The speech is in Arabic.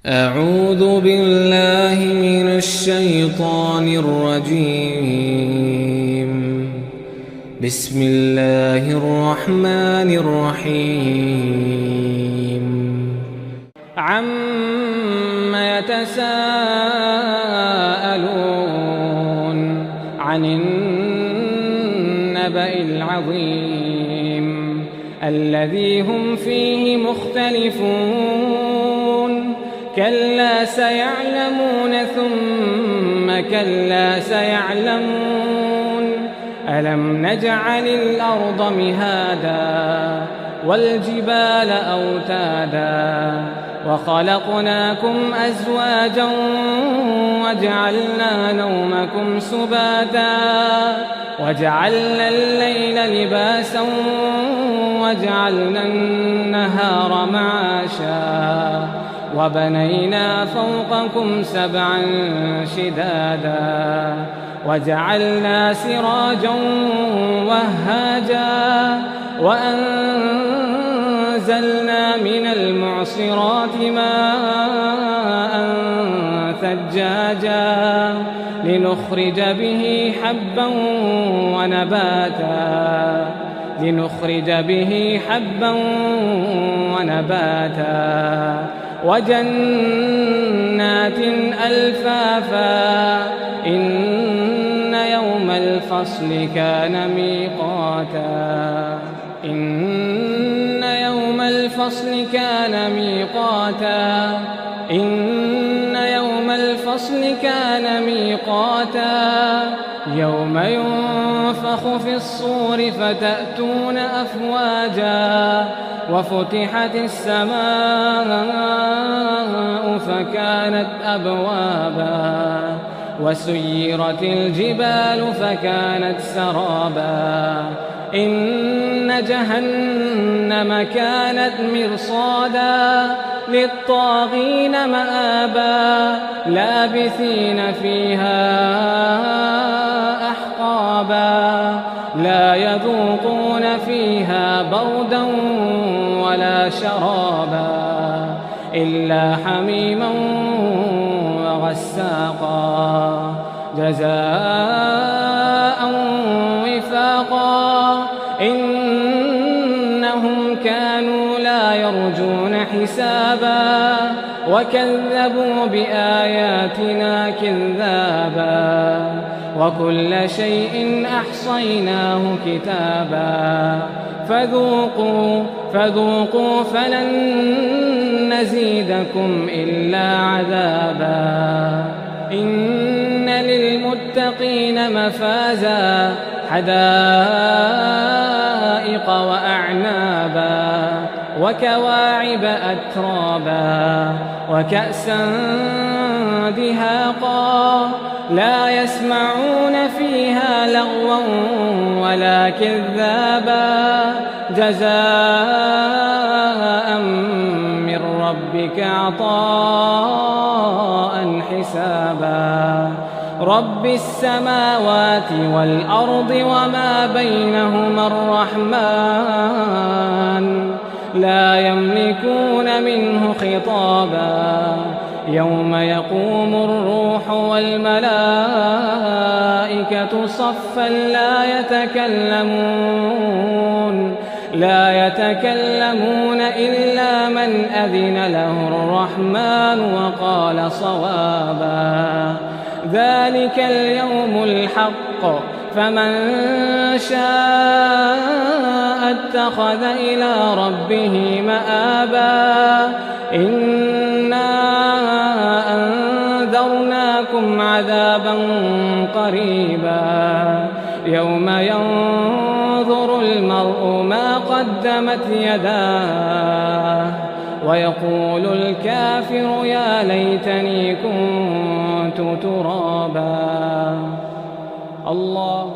أعوذ بالله من الشيطان الرجيم. بسم الله الرحمن الرحيم. عم يتساءلون عن النبأ العظيم الذي هم فيه مختلفون. كلا سيعلمون ثم كلا سيعلمون. ألم نجعل الأرض مهادا والجبال أوتادا وخلقناكم أزواجا وجعلنا نومكم سباتا وجعلنا الليل لباسا وجعلنا النهار معاشا وبنينا فوقكم سبعا شدادا وجعلنا سراجا وهاجا وأنزلنا من المعصرات ماء ثجاجا لنخرج به حبا ونباتا وجنات ألفافا. إن يوم الفصل كان ميقاتا. إن يوم الفصل كان ميقاتا. يوم ينفخ في الصور فتأتون أفواجا وفتحت السماء فكانت أبوابا وسيرت الجبال فكانت سرابا. إن جهنم كانت مرصادا للطاغين مآبا لابثين فيها أحقابا لا يذوقون فيها بردا ولا شرابا إلا حميما وغساقا جزاء وفاقا. إنهم كانوا لا يرجون حسابا وكذبوا بآياتنا كذابا وكل شيء أحصيناه كتابا. فذوقوا فلن نزيدكم إلا عذابا. إن للمتقين مفازا حدائق وأعنابا وكواعب أترابا وكأسا دهاقا لا يسمعون فيها لغوا ولا كذابا جزاء من ربك عطاء حسابا. رب السماوات والأرض وما بينهما الرحمن لا يملكون منه خطابا. يوم يقوم الروح والملائكة صفا لا يتكلمون إلا من أذن له الرحمن وقال صوابا. ذلك اليوم الحق فمن شاء اتخذ إلى ربه مآبا. إنا أنذرناكم عذابا قريبا يوم ينظر المرء ما قدمت يداه ويقول الكافر يا ليتني كنت ترابا. الله